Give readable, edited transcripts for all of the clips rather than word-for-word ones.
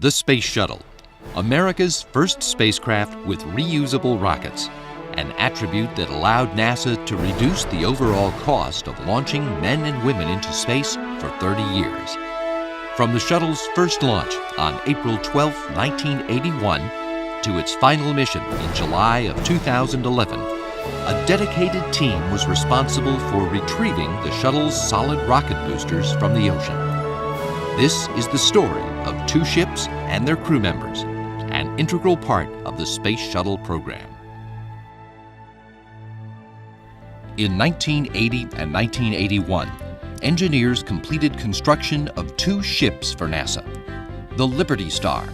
The Space Shuttle, America's first spacecraft with reusable rockets, an attribute that allowed NASA to reduce the overall cost of launching men and women into space for 30 years. From the shuttle's first launch on April 12, 1981, to its final mission in July of 2011, a dedicated team was responsible for retrieving the shuttle's solid rocket boosters from the ocean. This is the story of two ships and their crew members, an integral part of the Space Shuttle Program. In 1980 and 1981, engineers completed construction of two ships for NASA, the Liberty Star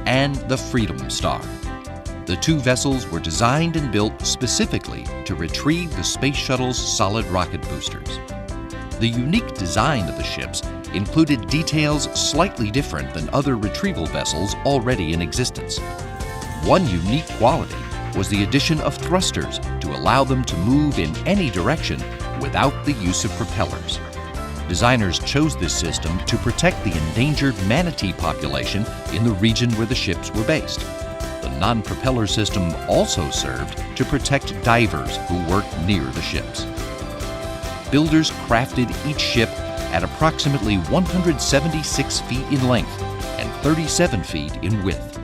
and the Freedom Star. The two vessels were designed and built specifically to retrieve the Space Shuttle's solid rocket boosters. The unique design of the ships included details slightly different than other retrieval vessels already in existence. One unique quality was the addition of thrusters to allow them to move in any direction without the use of propellers. Designers chose this system to protect the endangered manatee population in the region where the ships were based. The non-propeller system also served to protect divers who worked near the ships. Builders crafted each ship at approximately 176 feet in length and 37 feet in width.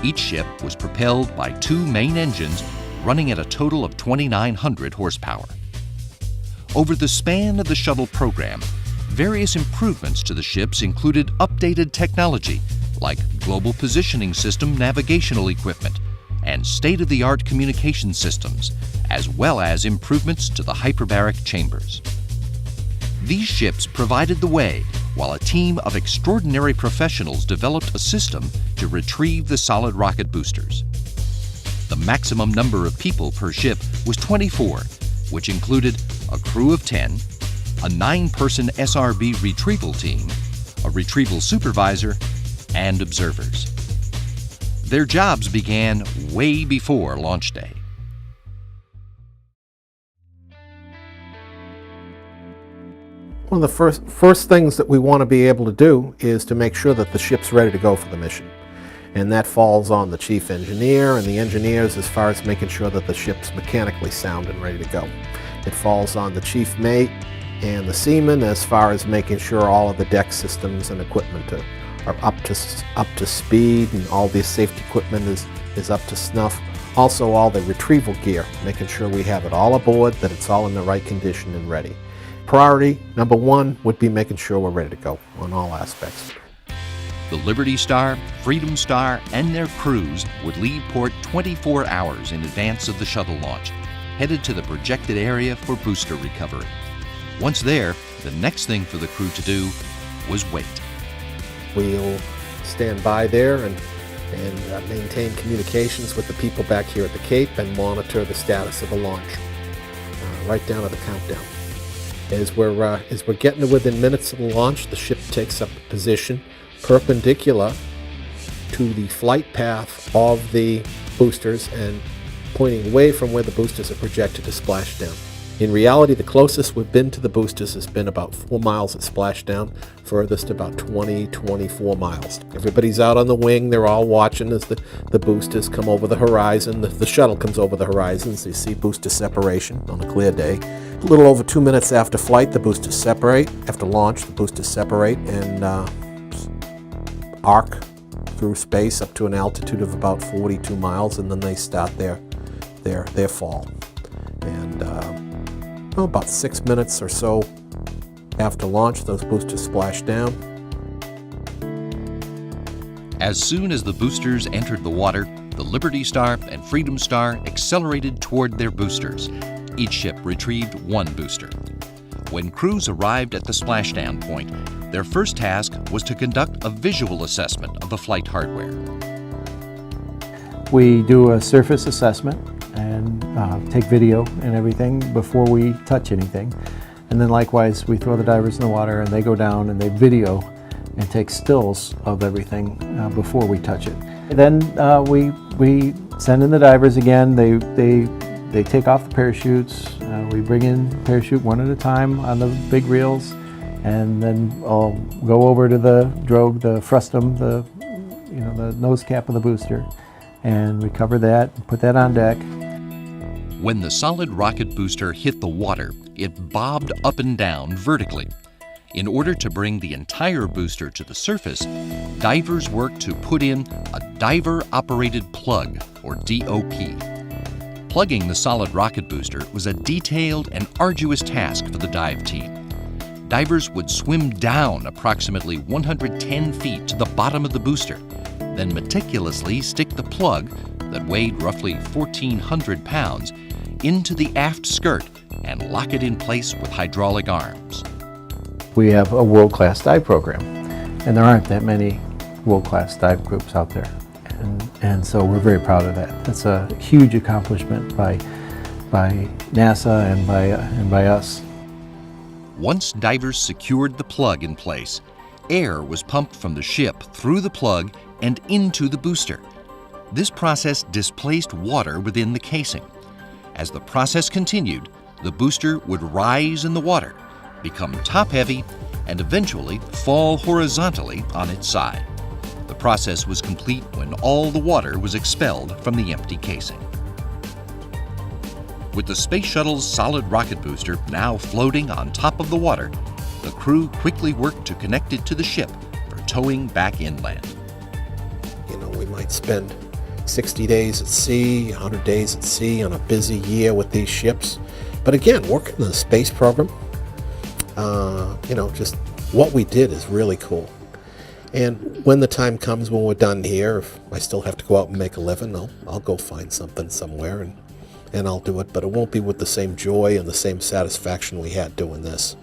Each ship was propelled by two main engines running at a total of 2,900 horsepower. Over the span of the shuttle program, various improvements to the ships included updated technology like global positioning system navigational equipment and state-of-the-art communication systems, as well as improvements to the hyperbaric chambers. These ships provided the way, while a team of extraordinary professionals developed a system to retrieve the solid rocket boosters. The maximum number of people per ship was 24, which included a crew of 10, a 9-person SRB retrieval team, a retrieval supervisor, and observers. Their jobs began way before launch day. One of the first things that we want to be able to do is to make sure that the ship's ready to go for the mission. And that falls on the chief engineer and the engineers as far as making sure that the ship's mechanically sound and ready to go. It falls on the chief mate and the seaman as far as making sure all of the deck systems and equipment are up to speed, and all the safety equipment is up to snuff. Also all the retrieval gear, making sure we have it all aboard, that it's all in the right condition and ready. Priority number one would be making sure we're ready to go on all aspects. The Liberty Star, Freedom Star, and their crews would leave port 24 hours in advance of the shuttle launch, headed to the projected area for booster recovery. Once there, the next thing for the crew to do was wait. We'll stand by there and maintain communications with the people back here at the Cape and monitor the status of the launch, right down to the countdown. As we're getting to within minutes of the launch, the ship takes up a position perpendicular to the flight path of the boosters and pointing away from where the boosters are projected to splash down. In reality, the closest we've been to the boosters has been about 4 miles at splashdown, furthest about 24 miles. Everybody's out on the wing, they're all watching as the boosters come over the horizon. The shuttle comes over the horizon, so you see booster separation on a clear day. A little over 2 minutes after flight, the boosters separate. After launch, the boosters separate and arc through space up to an altitude of about 42 miles, and then they start their fall. And about 6 minutes or so after launch, those boosters splash down. As soon as the boosters entered the water, the Liberty Star and Freedom Star accelerated toward their boosters. Each ship retrieved one booster. When crews arrived at the splashdown point, their first task was to conduct a visual assessment of the flight hardware. We do a surface assessment and take video and everything before we touch anything. And then likewise, we throw the divers in the water and they go down and they video and take stills of everything before we touch it. And then we send in the divers again. They take off the parachutes. We bring in parachute one at a time on the big reels, and then I'll go over to the drogue, the frustum, the nose cap of the booster, and we cover that, put that on deck. When the solid rocket booster hit the water, it bobbed up and down vertically. In order to bring the entire booster to the surface, divers worked to put in a diver-operated plug, or DOP. Plugging the solid rocket booster was a detailed and arduous task for the dive team. Divers would swim down approximately 110 feet to the bottom of the booster, then meticulously stick the plug, that weighed roughly 1,400 pounds, into the aft skirt and lock it in place with hydraulic arms. We have a world-class dive program, and there aren't that many world-class dive groups out there. And so we're very proud of that. That's a huge accomplishment by NASA and by us. Once divers secured the plug in place, air was pumped from the ship through the plug and into the booster. This process displaced water within the casing. As the process continued, the booster would rise in the water, become top-heavy, and eventually fall horizontally on its side. The process was complete when all the water was expelled from the empty casing. With the Space Shuttle's solid rocket booster now floating on top of the water, the crew quickly worked to connect it to the ship for towing back inland. We might spend 60 days at sea, 100 days at sea on a busy year with these ships. But again, working in the space program, just what we did is really cool. And when the time comes when we're done here, if I still have to go out and make a living, I'll go find something somewhere and I'll do it, but it won't be with the same joy and the same satisfaction we had doing this.